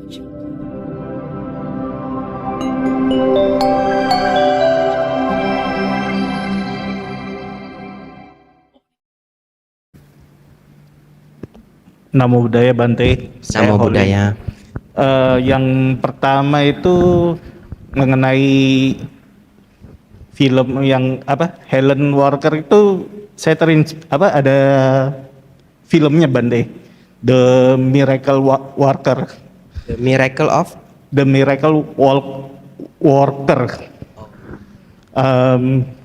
Namo Buddhaya Bante. Namo Buddhaya. Yang pertama itu mengenai film yang Helen Walker itu saya ada filmnya Bante, The Miracle Worker. The Miracle of The Miracle Worker.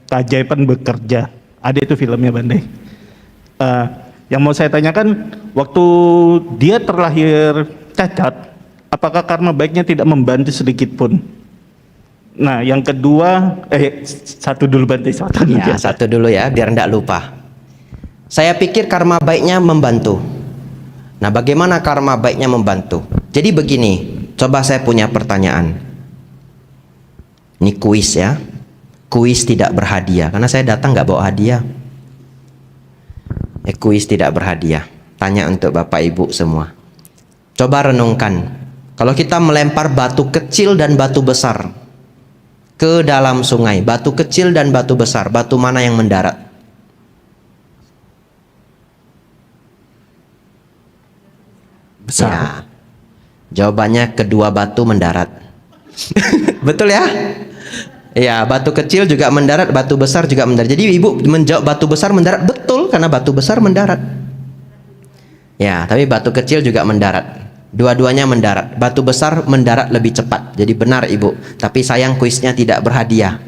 Keajaiban bekerja. Ada itu filmnya Bante. Yang mau saya tanyakan, waktu dia terlahir cacat, apakah karma baiknya tidak membantu sedikit pun? Nah, yang kedua, satu dulu Bante, satu dulu ya, biar enggak lupa. Saya pikir karma baiknya membantu. Nah, bagaimana karma baiknya membantu? Jadi begini, coba saya punya pertanyaan. Ini kuis ya, kuis tidak berhadiah, karena saya datang nggak bawa hadiah. Kuis tidak berhadiah. Tanya untuk Bapak Ibu semua. Coba renungkan, kalau kita melempar batu kecil dan batu besar ke dalam sungai, batu kecil dan batu besar, batu mana yang mendarat? Besar. Ya, jawabannya kedua batu mendarat. Betul ya? Ya, batu kecil juga mendarat, batu besar juga mendarat. Jadi ibu menjawab batu besar mendarat, betul, karena batu besar mendarat. Ya, tapi batu kecil juga mendarat. Dua-duanya mendarat. Batu besar mendarat lebih cepat. Jadi benar ibu. Tapi sayang kuisnya tidak berhadiah.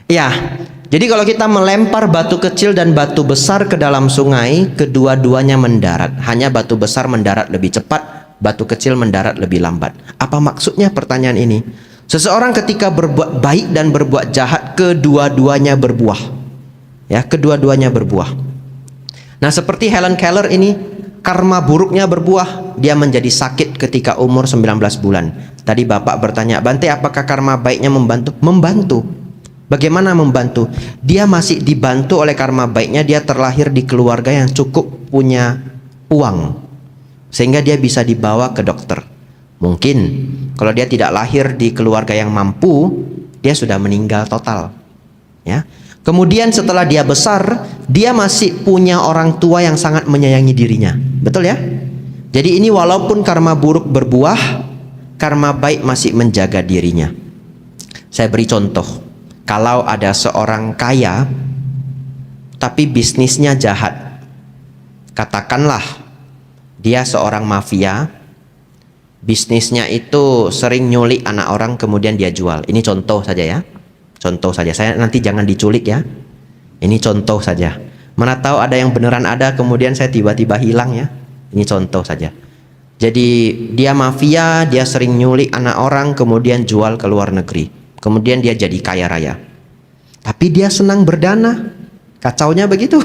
Ya, jadi kalau kita melempar batu kecil dan batu besar ke dalam sungai, kedua-duanya mendarat. Hanya batu besar mendarat lebih cepat, batu kecil mendarat lebih lambat. Apa maksudnya pertanyaan ini? Seseorang ketika berbuat baik dan berbuat jahat, kedua-duanya berbuah. Ya, kedua-duanya berbuah. Nah, seperti Helen Keller ini, karma buruknya berbuah. Dia menjadi sakit ketika umur 19 bulan. Tadi Bapak bertanya, Bante, apakah karma baiknya membantu? Membantu. Bagaimana membantu? Dia masih dibantu oleh karma baiknya. Dia terlahir di keluarga yang cukup punya uang, sehingga dia bisa dibawa ke dokter. Mungkin kalau dia tidak lahir di keluarga yang mampu, dia sudah meninggal total. Ya. Kemudian setelah dia besar, dia masih punya orang tua yang sangat menyayangi dirinya. Betul ya? Jadi ini walaupun karma buruk berbuah, karma baik masih menjaga dirinya. Saya beri contoh. Kalau ada seorang kaya, tapi bisnisnya jahat. Katakanlah dia seorang mafia, bisnisnya itu sering nyulik anak orang kemudian dia jual. Ini contoh saja ya. Contoh saja. Saya nanti jangan diculik ya. Ini contoh saja. Mana tahu ada yang beneran ada kemudian saya tiba-tiba hilang ya. Ini contoh saja. Jadi dia mafia, dia sering nyulik anak orang kemudian jual ke luar negeri. Kemudian dia jadi kaya raya. Tapi dia senang berdana. Kacaunya begitu.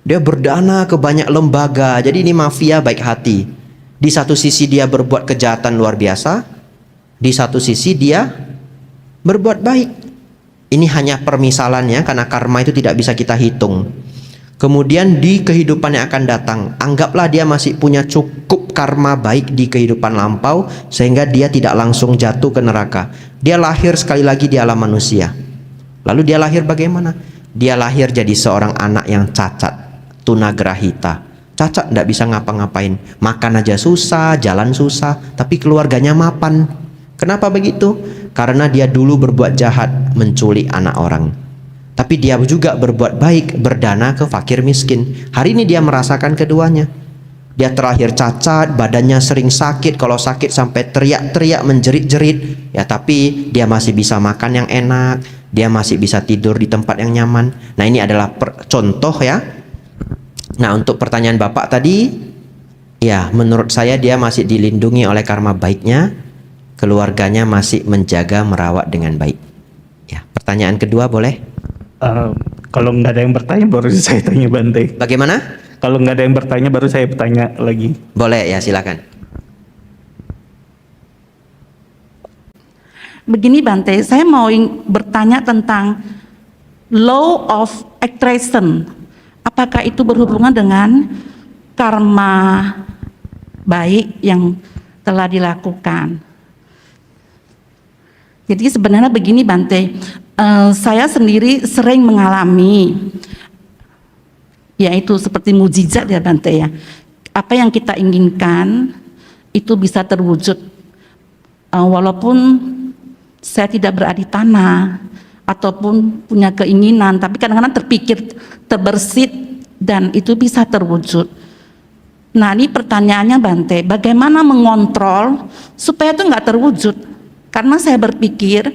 Dia berdana ke banyak lembaga. Jadi ini mafia baik hati. Di satu sisi dia berbuat kejahatan luar biasa, di satu sisi dia berbuat baik. Ini hanya permisalannya, karena karma itu tidak bisa kita hitung. Kemudian di kehidupan yang akan datang, anggaplah dia masih punya cukup karma baik di kehidupan lampau, sehingga dia tidak langsung jatuh ke neraka. Dia lahir sekali lagi di alam manusia. Lalu dia lahir bagaimana? Dia lahir jadi seorang anak yang cacat, tunagrahita. Cacat, tidak bisa ngapa-ngapain, makan aja susah, jalan susah, tapi keluarganya mapan. Kenapa begitu? Karena dia dulu berbuat jahat, menculik anak orang. Tapi dia juga berbuat baik, berdana ke fakir miskin. Hari ini dia merasakan keduanya. Dia terlahir cacat, badannya sering sakit, kalau sakit sampai teriak-teriak, menjerit-jerit. Ya, tapi dia masih bisa makan yang enak, dia masih bisa tidur di tempat yang nyaman. Nah, ini adalah contoh ya. Nah, untuk pertanyaan Bapak tadi, ya menurut saya dia masih dilindungi oleh karma baiknya, keluarganya masih menjaga merawat dengan baik. Ya, pertanyaan kedua boleh? Kalau nggak ada yang bertanya baru saya tanya Bante. Bagaimana? Kalau nggak ada yang bertanya baru saya bertanya lagi. Boleh ya, silakan. Begini Bante, saya mau bertanya tentang law of attraction. Apakah itu berhubungan dengan karma baik yang telah dilakukan. Jadi sebenarnya begini Bante, saya sendiri sering mengalami, yaitu seperti mukjizat ya Bante ya. Apa yang kita inginkan itu bisa terwujud, walaupun saya tidak berada di tanah ataupun punya keinginan, tapi kadang-kadang terpikir, terbersit, dan itu bisa terwujud. Nah ini pertanyaannya Bante, bagaimana mengontrol supaya itu nggak terwujud? Karena saya berpikir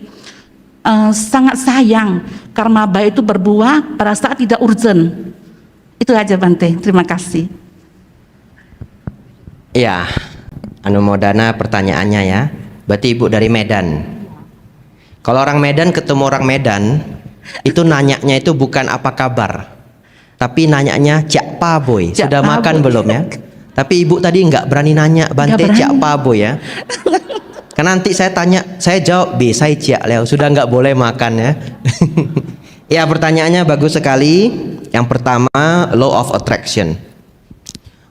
sangat sayang karma baik itu berbuah pada saat tidak urgent. Itu aja Bante, terima kasih. Ya, Anumodana pertanyaannya ya. Berarti Ibu dari Medan. Kalau orang Medan ketemu orang Medan, itu nanyanya itu bukan apa kabar, tapi nanyanya Cak Paboy, Cak sudah Paboy. makan belum ya? Tapi Ibu tadi nggak berani nanya Bante Nggak berani. Cak Paboy ya. Karena nanti saya tanya, saya jawab B, saya Cak Leo, sudah nggak boleh makan ya. Ya pertanyaannya bagus sekali. Yang pertama, law of attraction.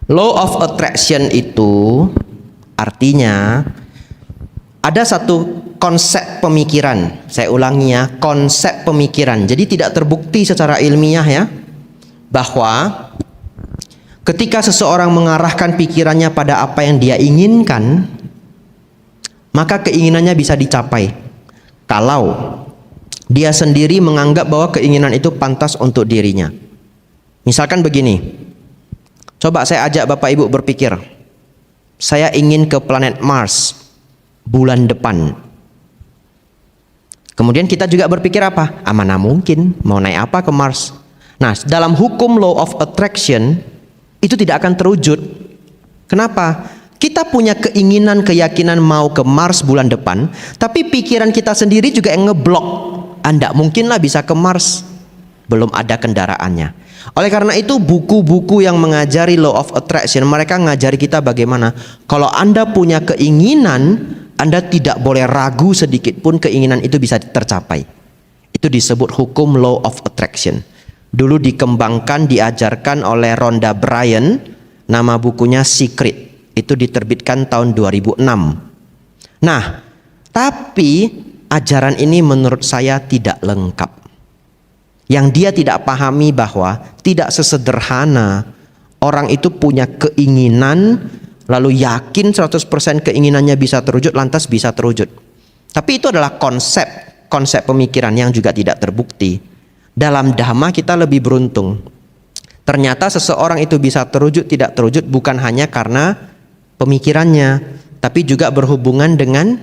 Law of attraction itu artinya ada satu konsep pemikiran. Saya ulangi ya, konsep pemikiran. Jadi tidak terbukti secara ilmiah ya, bahwa ketika seseorang mengarahkan pikirannya pada apa yang dia inginkan, maka keinginannya bisa dicapai. Kalau dia sendiri menganggap bahwa keinginan itu pantas untuk dirinya. Misalkan begini, coba saya ajak Bapak Ibu berpikir, saya ingin ke planet Mars bulan depan. Kemudian kita juga berpikir apa? Mana mungkin, mau naik apa ke Mars? Nah, dalam hukum law of attraction itu tidak akan terwujud. Kenapa? Kita punya keinginan, keyakinan mau ke Mars bulan depan, tapi pikiran kita sendiri juga yang ngeblok. Anda mungkinlah bisa ke Mars, belum ada kendaraannya. Oleh karena itu buku-buku yang mengajari law of attraction, mereka ngajari kita bagaimana kalau Anda punya keinginan, Anda tidak boleh ragu sedikit pun keinginan itu bisa tercapai. Itu disebut hukum law of attraction. Dulu dikembangkan, diajarkan oleh Rhonda Bryan, nama bukunya Secret. Itu diterbitkan tahun 2006. Nah, tapi ajaran ini menurut saya tidak lengkap. Yang dia tidak pahami bahwa tidak sesederhana orang itu punya keinginan lalu yakin 100% keinginannya bisa terwujud, lantas bisa terwujud. Tapi itu adalah konsep pemikiran yang juga tidak terbukti. Dalam Dhamma kita lebih beruntung. Ternyata seseorang itu bisa terwujud, tidak terwujud bukan hanya karena pemikirannya, tapi juga berhubungan dengan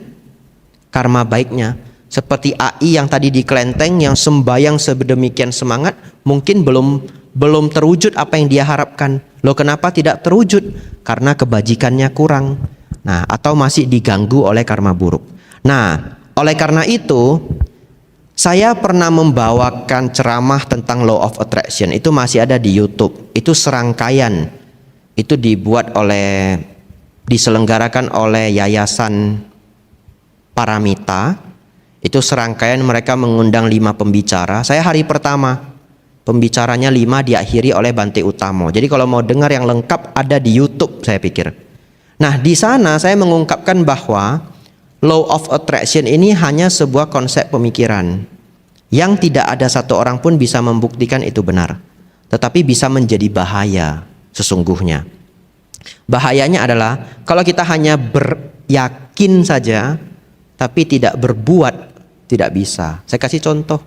karma baiknya. Seperti AI yang tadi di Kelenteng yang sembayang sedemikian semangat, mungkin belum terwujud apa yang dia harapkan. Loh kenapa tidak terwujud? Karena kebajikannya kurang. Nah, atau masih diganggu oleh karma buruk. Nah, oleh karena itu saya pernah membawakan ceramah tentang law of attraction. Itu masih ada di YouTube. Itu serangkaian. Itu diselenggarakan oleh Yayasan Paramita. Itu serangkaian, mereka mengundang 5 pembicara. Saya hari pertama, pembicaranya 5 diakhiri oleh Bante Utamo. Jadi kalau mau dengar yang lengkap ada di YouTube saya pikir. Nah di sana saya mengungkapkan bahwa law of attraction ini hanya sebuah konsep pemikiran yang tidak ada satu orang pun bisa membuktikan itu benar, tetapi bisa menjadi bahaya sesungguhnya. Bahayanya adalah kalau kita hanya beryakin saja tapi tidak berbuat, tidak bisa. Saya kasih contoh.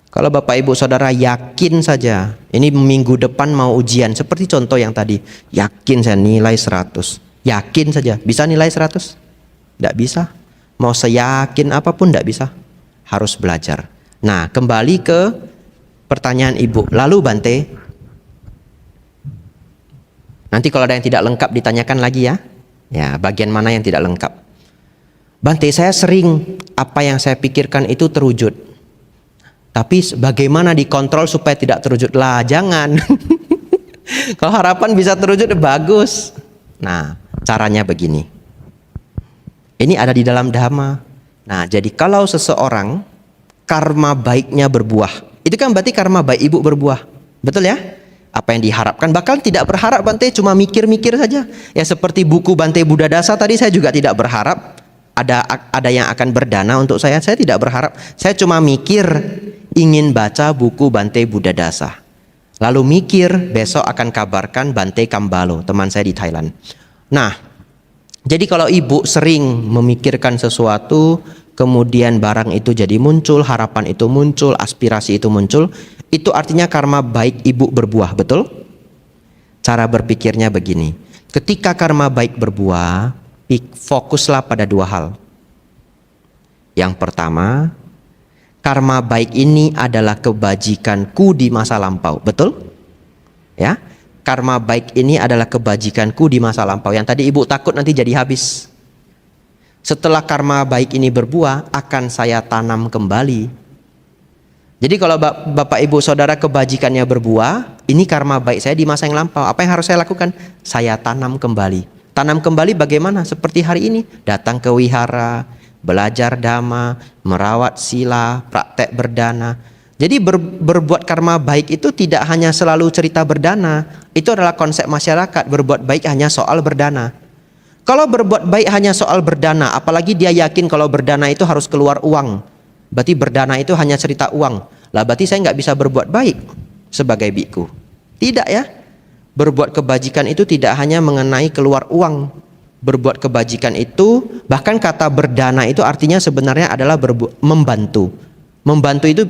Kalau Bapak Ibu Saudara yakin saja, ini minggu depan mau ujian, seperti contoh yang tadi, yakin saya nilai 100. Yakin saja, bisa nilai 100? Tidak bisa. Mau seyakin apapun tidak bisa. Harus belajar. Nah, kembali ke pertanyaan Ibu. Lalu Bante, nanti kalau ada yang tidak lengkap ditanyakan lagi ya. Ya, bagian mana yang tidak lengkap. Bante, saya sering apa yang saya pikirkan itu terwujud. Tapi bagaimana dikontrol supaya tidak terwujud? Lah, jangan. Kalau harapan bisa terwujud bagus. Nah, caranya begini. Ini ada di dalam Dhamma. Nah, jadi kalau seseorang karma baiknya berbuah, itu kan berarti karma baik Ibu berbuah. Betul ya? apa yang diharapkan. Bahkan tidak berharap Bante, cuma mikir-mikir saja. Ya seperti buku Bante Buddha Dasa tadi, saya juga tidak berharap ada yang akan berdana untuk saya. Saya tidak berharap. Saya cuma mikir ingin baca buku Bante Buddha Dasa. Lalu mikir besok akan kabarkan Bante Kambalo, teman saya di Thailand. Nah, jadi kalau ibu sering memikirkan sesuatu, kemudian barang itu jadi muncul, harapan itu muncul, aspirasi itu muncul, itu artinya karma baik ibu berbuah, betul? Cara berpikirnya begini, ketika karma baik berbuah, fokuslah pada dua hal. Yang pertama, karma baik ini adalah kebajikanku di masa lampau, betul? Ya, karma baik ini adalah kebajikanku di masa lampau. Yang tadi ibu takut nanti jadi habis. Setelah karma baik ini berbuah, akan saya tanam kembali. Jadi kalau bapak ibu saudara kebajikannya berbuah, ini karma baik saya di masa yang lampau. Apa yang harus saya lakukan? Saya tanam kembali. Tanam kembali bagaimana? Seperti hari ini, datang ke wihara, belajar dhamma, merawat sila, praktek berdana. Jadi berbuat karma baik itu tidak hanya selalu cerita berdana. Itu adalah konsep masyarakat, berbuat baik hanya soal berdana. Kalau berbuat baik hanya soal berdana, apalagi dia yakin kalau berdana itu harus keluar uang, berarti berdana itu hanya cerita uang. Lah berarti saya nggak bisa berbuat baik sebagai biku. Tidak ya. Berbuat kebajikan itu tidak hanya mengenai keluar uang. Berbuat kebajikan itu, bahkan kata berdana itu artinya sebenarnya adalah membantu. Membantu itu,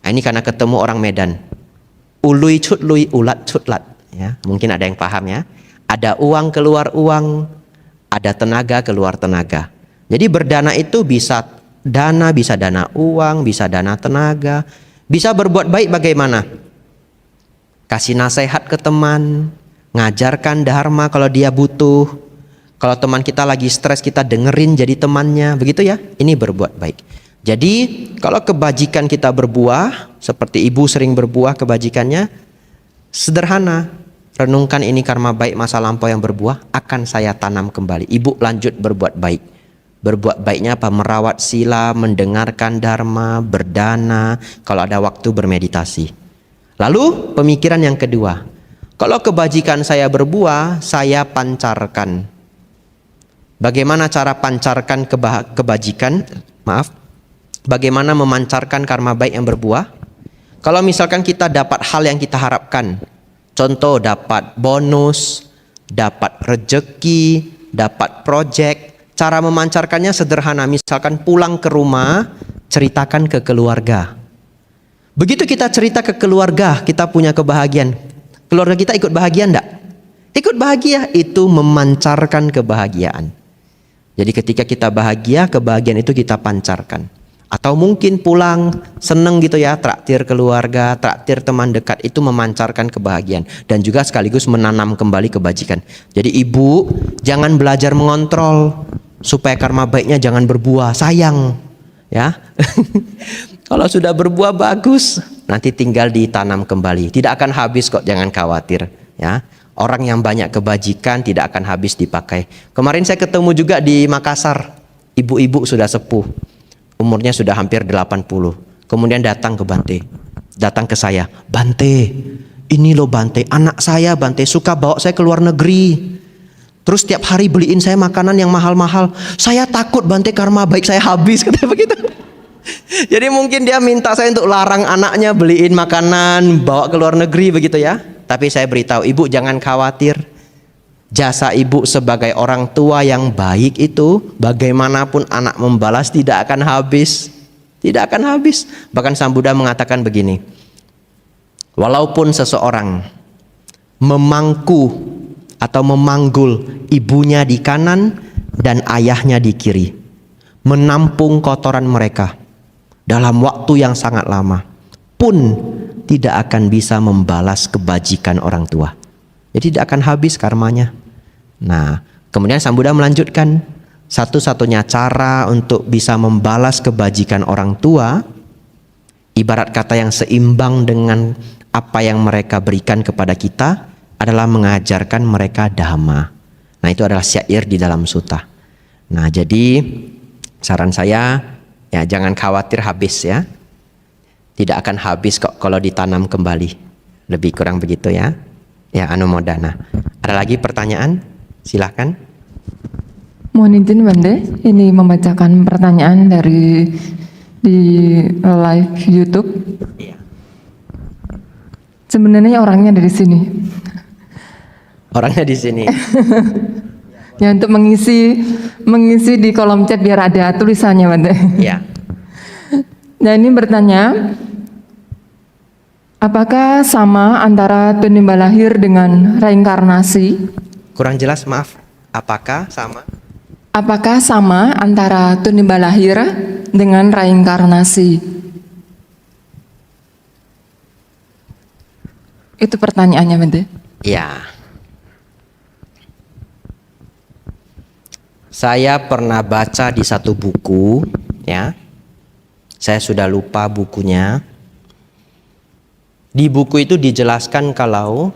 nah ini karena ketemu orang Medan. Ului cut lui, ulat cut lat. Ya, mungkin ada yang paham ya. Ada uang keluar uang, ada tenaga keluar tenaga. Jadi berdana itu bisa dana uang, bisa dana tenaga. Bisa berbuat baik bagaimana? Kasih nasihat ke teman, ngajarkan dharma kalau dia butuh. Kalau teman kita lagi stres, kita dengerin jadi temannya, begitu ya? Ini berbuat baik. Jadi kalau kebajikan kita berbuah, seperti ibu sering berbuah kebajikannya, sederhana. Renungkan ini karma baik masa lampau yang berbuah, akan saya tanam kembali. Ibu lanjut berbuat baik. Berbuat baiknya apa? Merawat sila, mendengarkan dharma, berdana, kalau ada waktu bermeditasi. Lalu pemikiran yang kedua, kalau kebajikan saya berbuah, saya pancarkan. Bagaimana cara pancarkan kebajikan? Maaf. Bagaimana memancarkan karma baik yang berbuah? Kalau misalkan kita dapat hal yang kita harapkan, contoh dapat bonus, dapat rejeki, dapat proyek. Cara memancarkannya sederhana. Misalkan pulang ke rumah, ceritakan ke keluarga. Begitu kita cerita ke keluarga, kita punya kebahagiaan. Keluarga kita ikut bahagia enggak? Ikut bahagia, itu memancarkan kebahagiaan. Jadi ketika kita bahagia, kebahagiaan itu kita pancarkan. Atau mungkin pulang seneng gitu ya, traktir keluarga, traktir teman dekat, itu memancarkan kebahagiaan dan juga sekaligus menanam kembali kebajikan. Jadi ibu jangan belajar mengontrol supaya karma baiknya jangan berbuah, sayang ya. Kalau sudah berbuah bagus, nanti tinggal ditanam kembali. Tidak akan habis kok, jangan khawatir ya. Orang yang banyak kebajikan tidak akan habis dipakai. Kemarin saya ketemu juga di Makassar, ibu-ibu sudah sepuh. Umurnya sudah hampir 80. Kemudian datang ke Bante. Datang ke saya. Bante, ini loh Bante, anak saya Bante suka bawa saya ke luar negeri. Terus tiap hari beliin saya makanan yang mahal-mahal. Saya takut Bante karma baik saya habis, katanya begitu. Jadi mungkin dia minta saya untuk larang anaknya beliin makanan, bawa ke luar negeri begitu ya. Tapi saya beritahu, ibu jangan khawatir. Jasa ibu sebagai orang tua yang baik itu, bagaimanapun anak membalas tidak akan habis. Tidak akan habis. Bahkan Sang Buddha mengatakan begini, walaupun seseorang memangku atau memanggul ibunya di kanan dan ayahnya di kiri, menampung kotoran mereka dalam waktu yang sangat lama, pun tidak akan bisa membalas kebajikan orang tua. Jadi tidak akan habis karmanya. Nah, kemudian Sang Buddha melanjutkan, satu-satunya cara untuk bisa membalas kebajikan orang tua, ibarat kata yang seimbang dengan apa yang mereka berikan kepada kita, adalah mengajarkan mereka dhamma. Nah, itu adalah syair di dalam sutta. Nah, jadi saran saya, ya jangan khawatir habis ya. Tidak akan habis kok kalau ditanam kembali. Lebih kurang begitu ya. Ya, anumodana. Ada lagi pertanyaan? Silahkan. Mohon izin Bante, ini membacakan pertanyaan dari di live YouTube. Iya. Sebenarnya orangnya dari sini. Orangnya di sini. Ya untuk mengisi di kolom chat biar ada tulisannya Bante. Ya. Nah ini bertanya, apakah sama antara tunimba lahir dengan reinkarnasi? Kurang jelas, maaf. Apakah sama? Apakah sama antara tunimba lahir dengan reinkarnasi? Itu pertanyaannya Bante. Ya. Saya pernah baca di satu buku, ya. Saya sudah lupa bukunya. Di buku itu dijelaskan kalau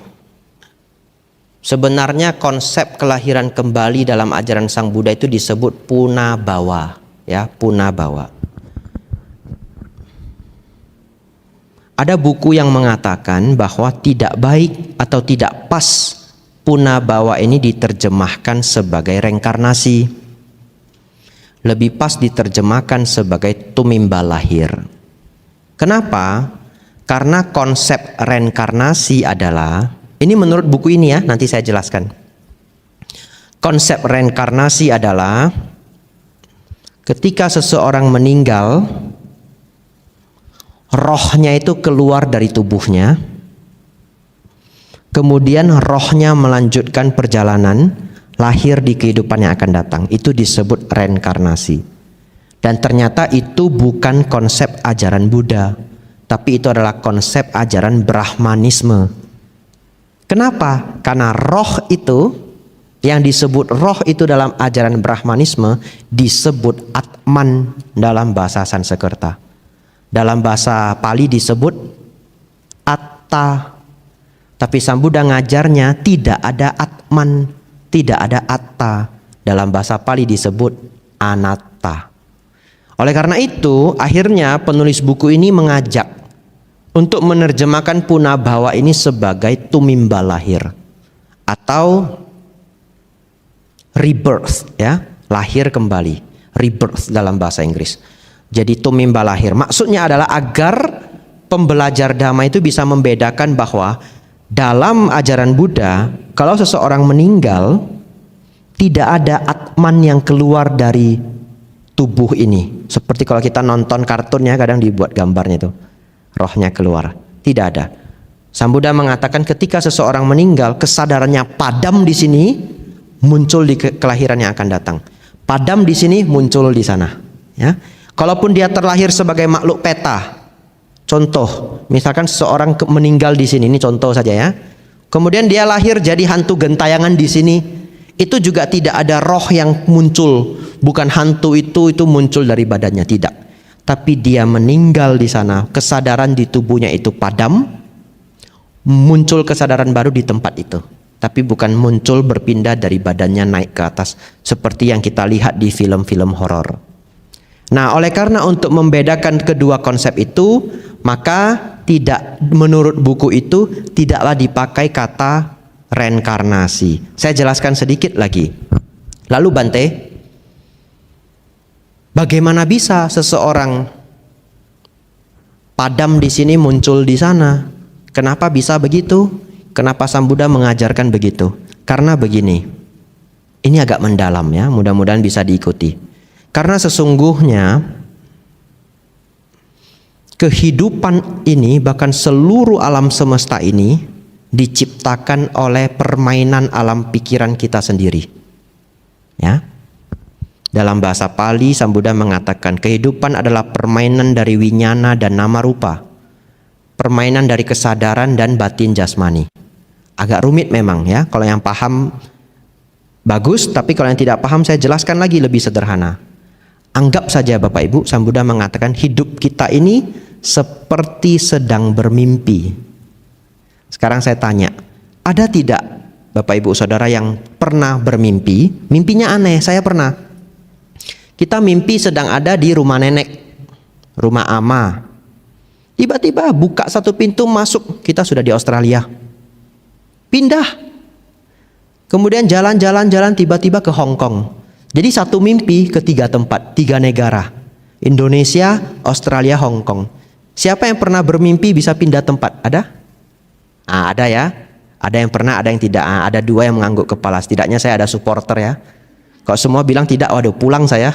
sebenarnya konsep kelahiran kembali dalam ajaran Sang Buddha itu disebut punabawa, ya, punabawa. Ada buku yang mengatakan bahwa tidak baik atau tidak pas punabawa ini diterjemahkan sebagai reinkarnasi. Lebih pas diterjemahkan sebagai tumimba lahir. Kenapa? Karena konsep reinkarnasi adalah, ini menurut buku ini ya, nanti saya jelaskan. Konsep reinkarnasi adalah ketika seseorang meninggal, rohnya itu keluar dari tubuhnya, kemudian rohnya melanjutkan perjalanan lahir di kehidupan yang akan datang. Itu disebut reinkarnasi. Dan ternyata itu bukan konsep ajaran Buddha, tapi itu adalah konsep ajaran Brahmanisme. Kenapa? Karena roh itu, yang disebut roh itu dalam ajaran Brahmanisme disebut Atman dalam bahasa Sanskerta. Dalam bahasa Pali disebut Atta. Tapi Sang Buddha ngajarnya tidak ada Atman, tidak ada Atta. Dalam bahasa Pali disebut Anatta. Oleh karena itu, akhirnya penulis buku ini mengajak untuk menerjemahkan punabawa ini sebagai tumimba lahir atau rebirth, ya, lahir kembali, rebirth dalam bahasa Inggris. Jadi tumimba lahir maksudnya adalah agar pembelajar dhamma itu bisa membedakan bahwa dalam ajaran Buddha, kalau seseorang meninggal, tidak ada atman yang keluar dari tubuh ini. Seperti kalau kita nonton kartunnya, kadang dibuat gambarnya itu, rohnya keluar. Tidak ada. Sang Buddha mengatakan ketika seseorang meninggal, kesadarannya padam di sini, muncul di kelahiran yang akan datang. Padam di sini, muncul di sana. Ya. Kalaupun dia terlahir sebagai makhluk peta, contoh, misalkan seseorang meninggal di sini, ini contoh saja ya. Kemudian dia lahir jadi hantu gentayangan di sini, itu juga tidak ada roh yang muncul, bukan hantu itu muncul dari badannya, tidak. Tapi dia meninggal di sana, kesadaran di tubuhnya itu padam, muncul kesadaran baru di tempat itu. Tapi bukan muncul berpindah dari badannya naik ke atas seperti yang kita lihat di film-film horor. Nah, oleh karena untuk membedakan kedua konsep itu, maka tidak, menurut buku itu tidaklah dipakai kata reinkarnasi. Saya jelaskan sedikit lagi. Lalu Bante, bagaimana bisa seseorang padam di sini muncul di sana? Kenapa bisa begitu? Kenapa Sang Buddha mengajarkan begitu? Karena begini. Ini agak mendalam ya, mudah-mudahan bisa diikuti. Karena sesungguhnya kehidupan ini, bahkan seluruh alam semesta ini diciptakan oleh permainan alam pikiran kita sendiri. Ya. Dalam bahasa Pali, Sang Buddha mengatakan kehidupan adalah permainan dari winyana dan nama rupa. Permainan dari kesadaran dan batin jasmani. Agak rumit memang ya, kalau yang paham bagus, tapi kalau yang tidak paham saya jelaskan lagi lebih sederhana. Anggap saja Bapak Ibu, Sang Buddha mengatakan hidup kita ini seperti sedang bermimpi. Sekarang saya tanya, ada tidak Bapak Ibu Saudara yang pernah bermimpi? Mimpinya aneh, saya pernah. Kita mimpi sedang ada di rumah nenek, rumah ama. Tiba-tiba buka satu pintu masuk, kita sudah di Australia. Pindah. Kemudian jalan-jalan tiba-tiba ke Hong Kong. Jadi satu mimpi ke 3 tempat, 3 negara. Indonesia, Australia, Hong Kong. Siapa yang pernah bermimpi bisa pindah tempat? Ada? Ada ya. Ada yang pernah, ada yang tidak. Ada 2 yang mengangguk kepala. Setidaknya saya ada supporter ya. Kalau semua bilang tidak, waduh pulang saya.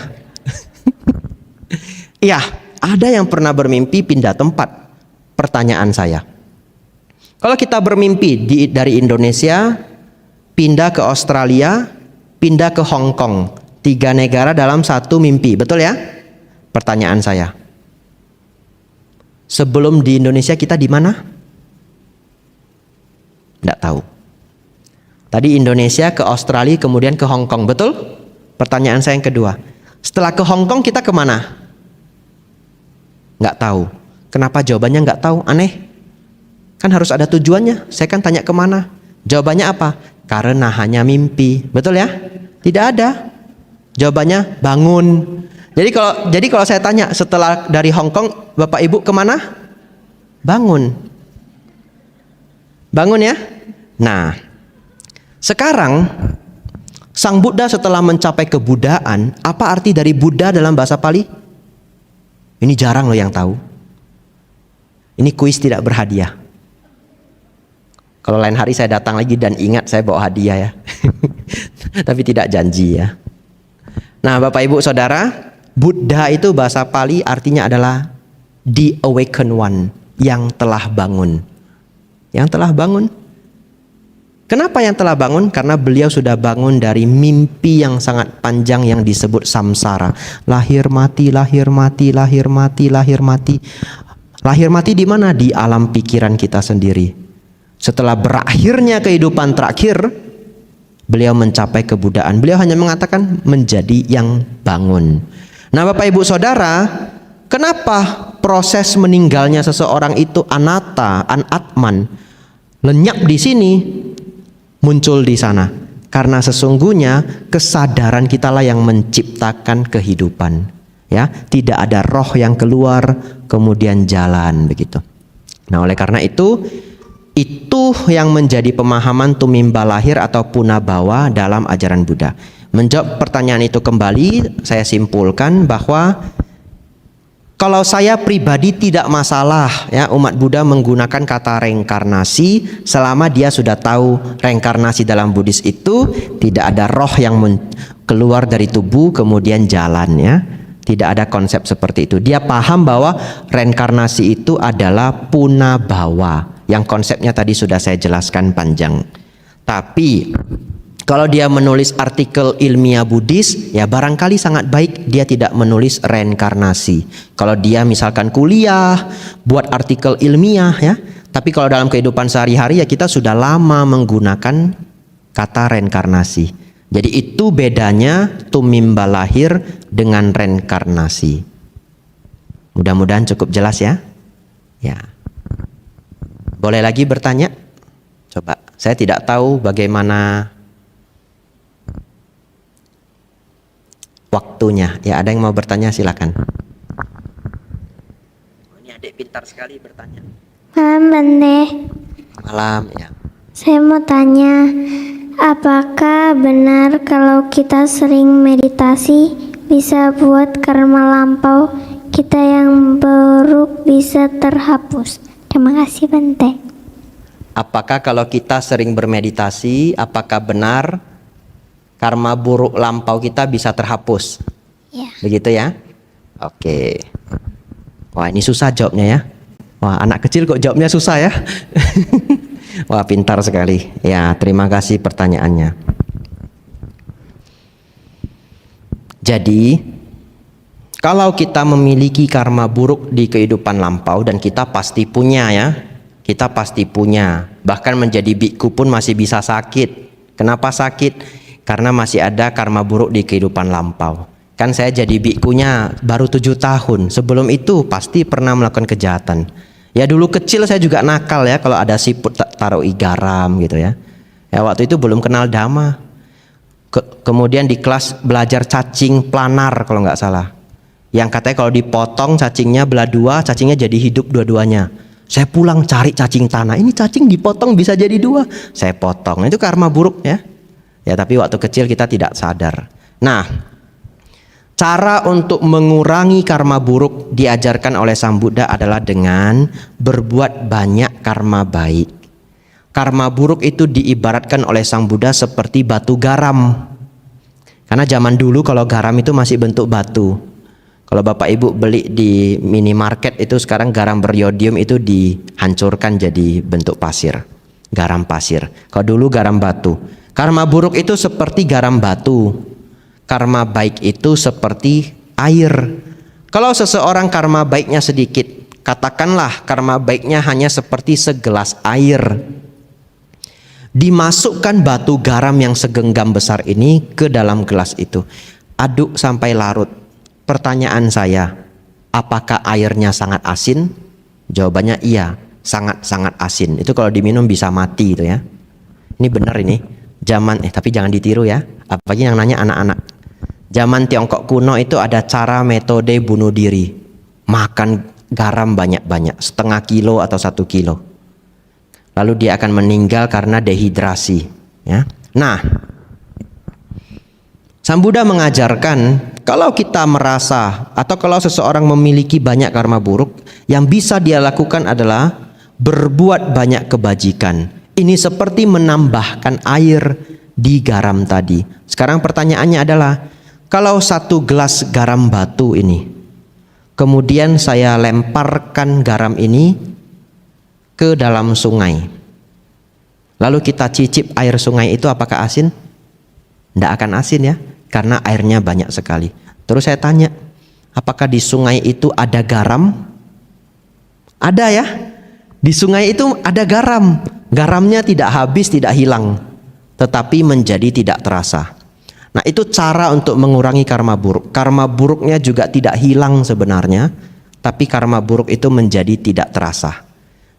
Iya, ada yang pernah bermimpi pindah tempat. Pertanyaan saya, kalau kita bermimpi dari Indonesia pindah ke Australia, pindah ke Hong Kong, 3 negara dalam satu mimpi, betul ya? Pertanyaan saya, sebelum di Indonesia kita di mana? Tidak tahu. Tadi Indonesia ke Australia kemudian ke Hong Kong, betul? Pertanyaan saya yang kedua, setelah ke Hong Kong kita kemana? Nggak tahu. Kenapa jawabannya nggak tahu? Aneh. Kan harus ada tujuannya. Saya kan tanya kemana? Jawabannya apa? Karena hanya mimpi. Betul ya? Tidak ada. Jawabannya bangun. Jadi kalau saya tanya setelah dari Hong Kong, Bapak Ibu kemana? Bangun. Bangun ya? Nah, sekarang Sang Buddha setelah mencapai kebudaan, apa arti dari Buddha dalam bahasa Pali? Ini jarang loh yang tahu. Ini kuis tidak berhadiah. Kalau lain hari saya datang lagi dan ingat saya bawa hadiah ya. Tapi tidak janji ya. Nah Bapak Ibu Saudara, Buddha itu bahasa Pali artinya adalah the awakened one, yang telah bangun. Yang telah bangun. Kenapa yang telah bangun? Karena beliau sudah bangun dari mimpi yang sangat panjang yang disebut samsara. Lahir mati, lahir mati, lahir mati, lahir mati. Lahir mati di mana? Di alam pikiran kita sendiri. Setelah berakhirnya kehidupan terakhir, beliau mencapai kebudaan. Beliau hanya mengatakan menjadi yang bangun. Nah Bapak Ibu Saudara, kenapa proses meninggalnya seseorang itu anatta, anatman, lenyap di sini, muncul di sana? Karena sesungguhnya kesadaran kitalah yang menciptakan kehidupan. Ya, tidak ada roh yang keluar kemudian jalan begitu. Nah, oleh karena itu yang menjadi pemahaman tumimba lahir atau punabawa dalam ajaran Buddha. Menjawab pertanyaan itu kembali, saya simpulkan bahwa kalau saya pribadi tidak masalah ya umat Buddha menggunakan kata reinkarnasi selama dia sudah tahu reinkarnasi dalam Buddhis itu tidak ada roh yang keluar dari tubuh kemudian jalan ya. Tidak ada konsep seperti itu. Dia paham bahwa reinkarnasi itu adalah punabawa, yang konsepnya tadi sudah saya jelaskan panjang. Tapi kalau dia menulis artikel ilmiah Buddhis, ya barangkali sangat baik dia tidak menulis reinkarnasi. Kalau dia misalkan kuliah, buat artikel ilmiah ya. Tapi kalau dalam kehidupan sehari-hari ya kita sudah lama menggunakan kata reinkarnasi. Jadi itu bedanya tumimba lahir dengan reinkarnasi. Mudah-mudahan cukup jelas ya. Ya. Boleh lagi bertanya? Coba. Saya tidak tahu bagaimana waktunya. Ya, ada yang mau bertanya silakan. Ini adik pintar sekali bertanya. Malam Bante, Malam ya. saya mau tanya, apakah benar kalau kita sering meditasi bisa buat karma lampau kita yang buruk bisa terhapus? Terima kasih Bante. Apakah kalau kita sering bermeditasi, apakah benar karma buruk lampau kita bisa terhapus? Ya. Begitu ya? Oke. Wah, ini susah jawabnya ya. Wah, anak kecil kok jawabnya susah ya. Wah, pintar sekali. Ya, terima kasih pertanyaannya. Jadi, kalau kita memiliki karma buruk di kehidupan lampau, dan kita pasti punya ya. Kita pasti punya. Bahkan menjadi biku pun masih bisa sakit. Kenapa sakit? Karena masih ada karma buruk di kehidupan lampau. Kan saya jadi bikunya baru 7 tahun. Sebelum itu pasti pernah melakukan kejahatan. Ya dulu kecil saya juga nakal ya, kalau ada siput taruh garam gitu ya. Ya waktu itu belum kenal dhamma. Kemudian di kelas belajar cacing planar kalau nggak salah. Yang katanya kalau dipotong cacingnya belah dua, cacingnya jadi hidup dua-duanya. Saya pulang cari cacing tanah, ini cacing dipotong bisa jadi dua, saya potong. Itu karma buruk ya. Ya tapi waktu kecil kita tidak sadar. Nah, cara untuk mengurangi karma buruk diajarkan oleh Sang Buddha adalah dengan berbuat banyak karma baik. Karma buruk itu diibaratkan oleh Sang Buddha seperti batu garam. Karena zaman dulu kalau garam itu masih bentuk batu. Kalau Bapak Ibu beli di minimarket itu sekarang garam beriodium itu dihancurkan jadi bentuk pasir. Garam pasir. Kalau dulu garam batu. Karma buruk itu seperti garam batu. Karma baik itu seperti air. Kalau seseorang karma baiknya sedikit, katakanlah karma baiknya hanya seperti segelas air. Dimasukkan batu garam yang segenggam besar ini ke dalam gelas itu. Aduk sampai larut. Pertanyaan saya, apakah airnya sangat asin? Jawabannya iya, sangat-sangat asin. Itu kalau diminum bisa mati itu ya. Ini benar ini. Tapi jangan ditiru ya. Apalagi yang nanya anak-anak. Zaman Tiongkok kuno itu ada cara metode bunuh diri. Makan garam banyak-banyak, setengah kilo atau 1 kilo. Lalu dia akan meninggal karena dehidrasi. Ya. Nah, Sang Buddha mengajarkan kalau kita merasa atau kalau seseorang memiliki banyak karma buruk, yang bisa dia lakukan adalah berbuat banyak kebajikan. Ini seperti menambahkan air di garam tadi. Sekarang pertanyaannya adalah, kalau 1 gelas garam batu ini, kemudian saya lemparkan garam ini ke dalam sungai, lalu kita cicip air sungai itu, apakah asin? Tidak akan asin ya, karena airnya banyak sekali. Terus saya tanya, apakah di sungai itu ada garam? Ada ya, di sungai itu ada garam. Garamnya tidak habis, tidak hilang, tetapi menjadi tidak terasa. Nah, itu cara untuk mengurangi karma buruk. Karma buruknya juga tidak hilang sebenarnya, tapi karma buruk itu menjadi tidak terasa.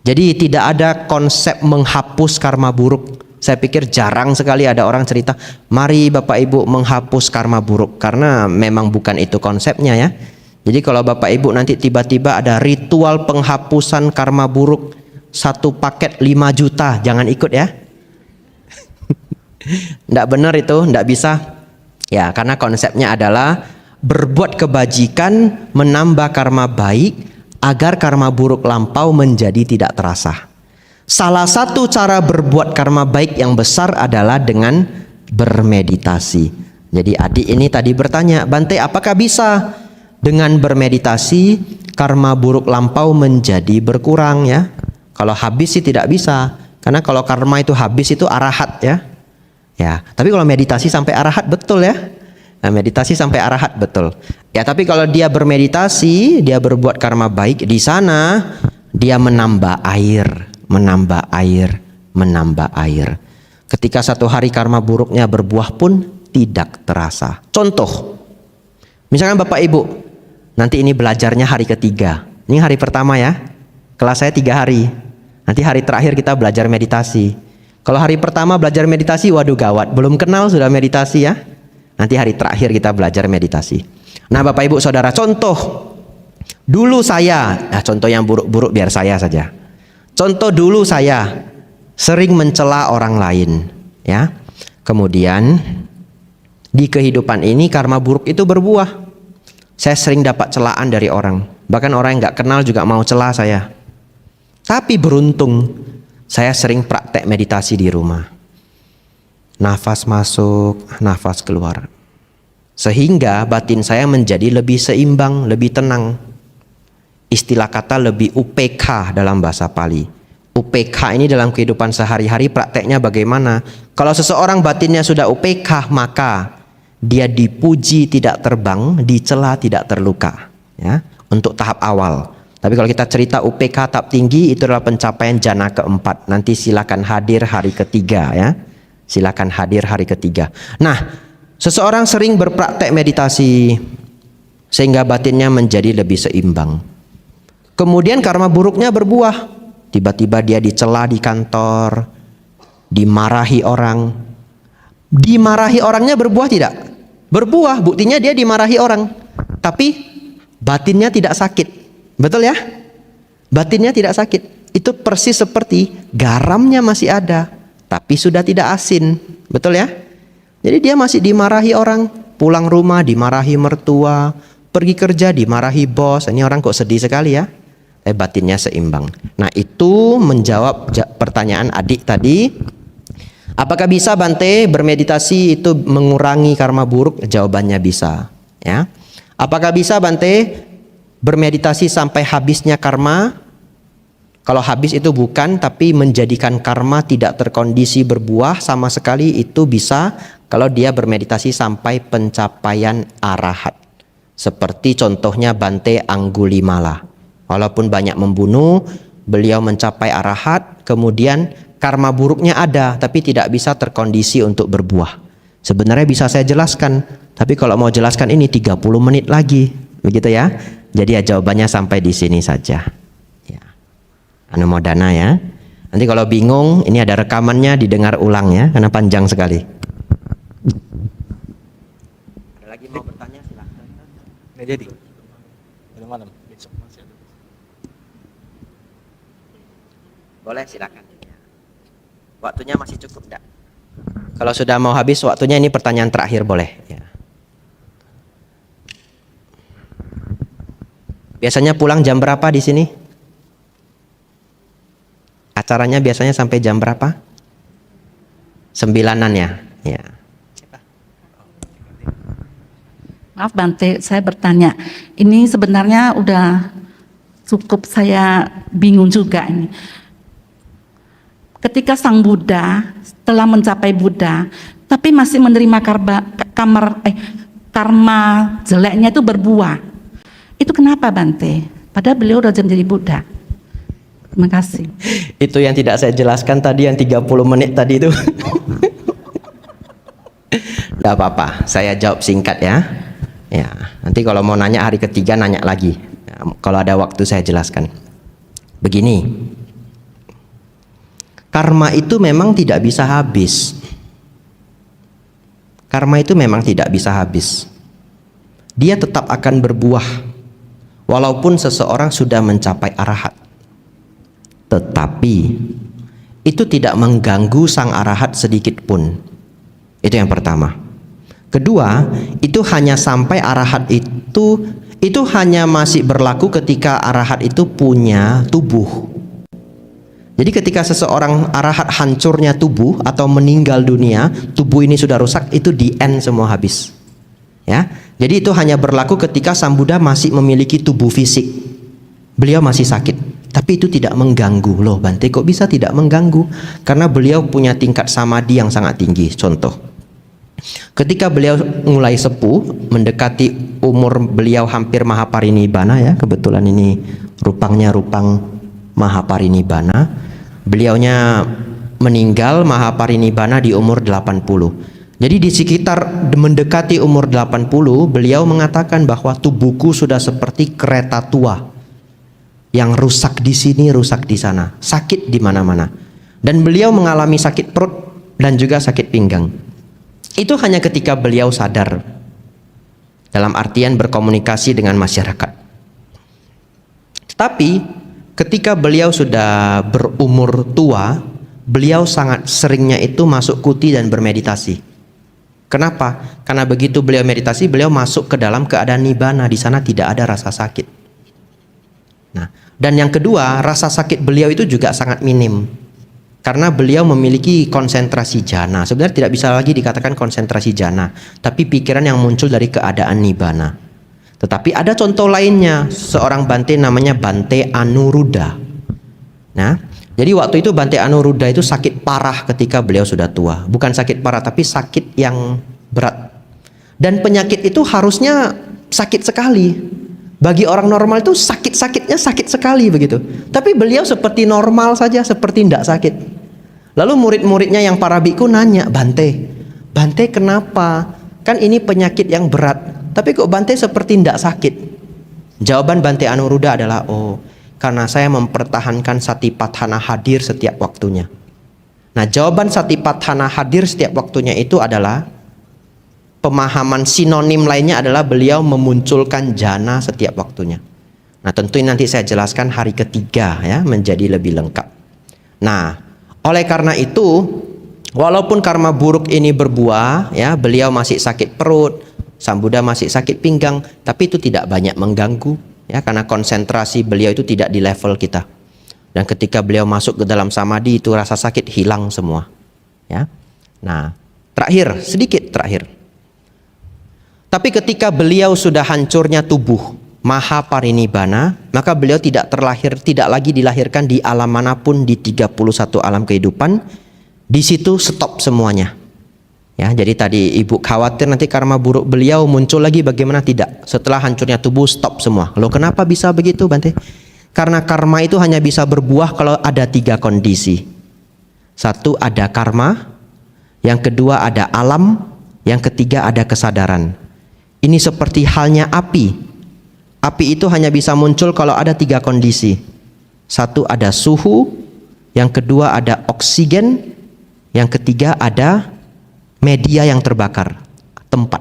Jadi tidak ada konsep menghapus karma buruk. Saya pikir jarang sekali ada orang cerita, mari Bapak Ibu menghapus karma buruk, karena memang bukan itu konsepnya ya. Jadi kalau Bapak Ibu nanti tiba-tiba ada ritual penghapusan karma buruk 1 paket 5 juta, jangan ikut ya. Tidak benar itu, tidak bisa. Ya, karena konsepnya adalah berbuat kebajikan menambah karma baik agar karma buruk lampau menjadi tidak terasa. Salah satu cara berbuat karma baik yang besar adalah dengan bermeditasi. Jadi adik ini tadi bertanya, Bante, apakah bisa dengan bermeditasi karma buruk lampau menjadi berkurang ya? Kalau habis sih tidak bisa, karena kalau karma itu habis itu arahat ya. Ya, tapi kalau meditasi sampai arahat betul ya. Nah, meditasi sampai arahat betul. Ya, tapi kalau dia bermeditasi, dia berbuat karma baik, di sana dia menambah air, menambah air, menambah air. Ketika 1 hari karma buruknya berbuah pun tidak terasa. Contoh, misalkan Bapak Ibu, nanti ini belajarnya hari ketiga. Ini hari pertama ya, kelas saya 3 hari. Nanti hari terakhir kita belajar meditasi. Kalau hari pertama belajar meditasi, waduh gawat, belum kenal sudah meditasi ya. Nanti hari terakhir kita belajar meditasi. Nah Bapak Ibu Saudara, contoh dulu saya, nah contoh yang buruk-buruk biar saya saja. Contoh dulu saya sering mencela orang lain ya. Kemudian di kehidupan ini karma buruk itu berbuah. Saya sering dapat celaan dari orang, bahkan orang yang nggak kenal juga mau celah saya. Tapi beruntung saya sering praktek meditasi di rumah. Nafas masuk, nafas keluar. Sehingga batin saya menjadi lebih seimbang, lebih tenang. Istilah kata lebih UPK dalam bahasa Pali. UPK ini dalam kehidupan sehari-hari prakteknya bagaimana? Kalau seseorang batinnya sudah UPK, maka dia dipuji tidak terbang, dicela tidak terluka. Ya, untuk tahap awal. Tapi kalau kita cerita UPK tahap tinggi, itu adalah pencapaian jana keempat. Nanti silakan hadir hari ketiga ya. Silakan hadir hari ketiga. Nah, seseorang sering berpraktek meditasi sehingga batinnya menjadi lebih seimbang. Kemudian karma buruknya berbuah. Tiba-tiba dia dicela di kantor, dimarahi orang. Dimarahi orangnya berbuah tidak? Berbuah, buktinya dia dimarahi orang. Tapi batinnya tidak sakit. Betul ya? Batinnya tidak sakit. Itu persis seperti garamnya masih ada, tapi sudah tidak asin. Betul ya? Jadi dia masih dimarahi orang, pulang rumah dimarahi mertua, pergi kerja dimarahi bos. Ini orang kok sedih sekali ya. Batinnya seimbang. Nah, itu menjawab pertanyaan adik tadi. Apakah bisa Bante bermeditasi itu mengurangi karma buruk? Jawabannya bisa, ya. Apakah bisa Bante bermeditasi sampai habisnya karma? Kalau habis itu bukan, tapi menjadikan karma tidak terkondisi berbuah sama sekali, itu bisa kalau dia bermeditasi sampai pencapaian arahat. Seperti contohnya Bante Anggulimala. Walaupun banyak membunuh, beliau mencapai arahat, kemudian karma buruknya ada, tapi tidak bisa terkondisi untuk berbuah. Sebenarnya bisa saya jelaskan, tapi kalau mau jelaskan ini 30 menit lagi, begitu ya. Jadi ya jawabannya sampai di sini saja. Ya. Anumodana ya. Nanti kalau bingung, ini ada rekamannya, didengar ulang ya, karena panjang sekali. Ada lagi mau bertanya silahkan. Nggak jadi. Malam. Besok masih ada. Boleh silakan. Waktunya masih cukup enggak? Kalau sudah mau habis waktunya, ini pertanyaan terakhir boleh ya. Biasanya pulang jam berapa di sini? Acaranya biasanya sampai jam berapa? 9-an ya. Ya. Maaf Bante, saya bertanya. Ini sebenarnya udah cukup saya bingung juga ini. Ketika Sang Buddha telah mencapai Buddha, tapi masih menerima karma jeleknya itu berbuah. Itu kenapa Bante? Padahal beliau udah menjadi Buddha. Terima kasih. Itu yang tidak saya jelaskan tadi, yang 30 menit tadi itu. Tidak apa-apa, saya jawab singkat ya. Ya, nanti kalau mau nanya hari ketiga nanya lagi. Ya, kalau ada waktu saya jelaskan. Begini, karma itu memang tidak bisa habis. Karma itu memang tidak bisa habis. Dia tetap akan berbuah walaupun seseorang sudah mencapai arahat. Tetapi itu tidak mengganggu sang arahat sedikit pun. Itu yang pertama. Kedua, itu hanya sampai arahat itu hanya masih berlaku ketika arahat itu punya tubuh. Jadi ketika seseorang arahat hancurnya tubuh atau meninggal dunia, tubuh ini sudah rusak, itu di end semua habis. Ya. Jadi itu hanya berlaku ketika Sang Buddha masih memiliki tubuh fisik. Beliau masih sakit, tapi itu tidak mengganggu. Loh Bante, kok bisa tidak mengganggu? Karena beliau punya tingkat samadhi yang sangat tinggi. Contoh, ketika beliau mulai sepuh, mendekati umur beliau hampir mahaparinibbana ya, kebetulan ini rupangnya rupang mahaparinibbana. Beliaunya meninggal mahaparinibbana di umur 80. Jadi di sekitar mendekati umur 80, beliau mengatakan bahwa tubuhku sudah seperti kereta tua yang rusak di sini, rusak di sana, sakit di mana-mana. Dan beliau mengalami sakit perut dan juga sakit pinggang. Itu hanya ketika beliau sadar, dalam artian berkomunikasi dengan masyarakat. Tetapi ketika beliau sudah berumur tua, beliau sangat seringnya itu masuk kuti dan bermeditasi. Kenapa? Karena begitu beliau meditasi, beliau masuk ke dalam keadaan nibbana. Di sana tidak ada rasa sakit. Nah, dan yang kedua, rasa sakit beliau itu juga sangat minim. Karena beliau memiliki konsentrasi jana. Sebenarnya tidak bisa lagi dikatakan konsentrasi jana, tapi pikiran yang muncul dari keadaan nibbana. Tetapi ada contoh lainnya, seorang Bante namanya Bante Anuruddha. Nah, jadi waktu itu Bante Anuruddha itu sakit parah ketika beliau sudah tua. Bukan sakit parah, tapi sakit yang berat. Dan penyakit itu harusnya sakit sekali. Bagi orang normal itu sakit-sakitnya sakit sekali begitu. Tapi beliau seperti normal saja, seperti tidak sakit. Lalu murid-muridnya yang para biku nanya, Bante kenapa? Kan ini penyakit yang berat, tapi kok Bante seperti tidak sakit? Jawaban Bante Anuruddha adalah, oh, karena saya mempertahankan Satipatthana hadir setiap waktunya. Nah, jawaban Satipatthana hadir setiap waktunya itu adalah pemahaman sinonim lainnya adalah beliau memunculkan jana setiap waktunya. Nah, tentu ini nanti saya jelaskan hari ketiga ya, menjadi lebih lengkap. Nah, oleh karena itu, walaupun karma buruk ini berbuah, ya, beliau masih sakit perut, Sang Buddha masih sakit pinggang, tapi itu tidak banyak mengganggu, ya, karena konsentrasi beliau itu tidak di level kita. Dan ketika beliau masuk ke dalam samadhi, itu rasa sakit hilang semua, ya. Nah, sedikit terakhir. Tapi ketika beliau sudah hancurnya tubuh, maha parinibbana, maka beliau tidak lagi dilahirkan di alam manapun di 31 alam kehidupan. Di situ stop semuanya. Ya, jadi tadi ibu khawatir nanti karma buruk beliau muncul lagi, bagaimana? Tidak. Setelah hancurnya tubuh stop semua. Loh, kenapa bisa begitu, Bante? Karena karma itu hanya bisa berbuah kalau ada 3 kondisi. Satu, ada karma. Yang kedua, ada alam. Yang ketiga, ada kesadaran. Ini seperti halnya api. Api itu hanya bisa muncul kalau ada 3 kondisi. Satu, ada suhu. Yang kedua, ada oksigen. Yang ketiga, ada media yang terbakar, tempat.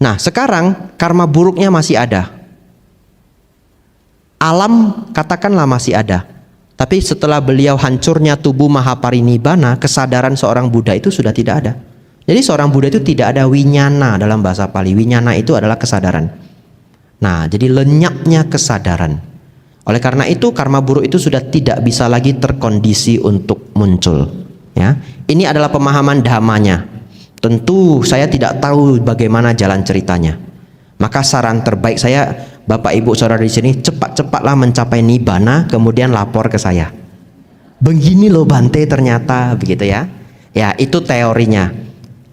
Nah, sekarang karma buruknya masih ada. Alam katakanlah masih ada. Tapi setelah beliau hancurnya tubuh mahaparinibbana, kesadaran seorang Buddha itu sudah tidak ada. Jadi seorang Buddha itu tidak ada winyana dalam bahasa Pali. Winyana itu adalah kesadaran. Nah, jadi lenyapnya kesadaran. Oleh karena itu karma buruk itu sudah tidak bisa lagi terkondisi untuk muncul. Ya, ini adalah pemahaman dhammanya. Tentu saya tidak tahu bagaimana jalan ceritanya. Maka saran terbaik saya, Bapak Ibu Saudara di sini, cepat-cepatlah mencapai nibbana, kemudian lapor ke saya. Begini loh Bante ternyata, begitu ya. Ya, itu teorinya.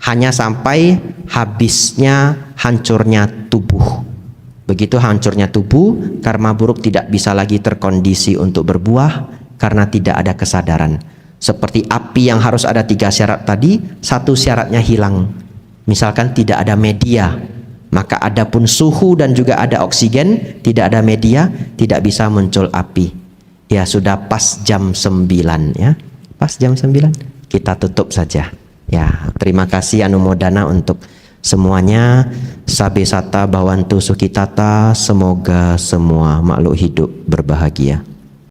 Hanya sampai habisnya hancurnya tubuh. Begitu hancurnya tubuh, karma buruk tidak bisa lagi terkondisi untuk berbuah karena tidak ada kesadaran. Seperti api yang harus ada 3 syarat tadi, 1 syaratnya hilang. Misalkan tidak ada media, maka adapun suhu dan juga ada oksigen, tidak ada media, tidak bisa muncul api. Ya, sudah pas jam 9 ya. Pas jam 9. Kita tutup saja. Ya, terima kasih anumodana untuk semuanya. Sabe sata bhavantu sukhitata, semoga semua makhluk hidup berbahagia.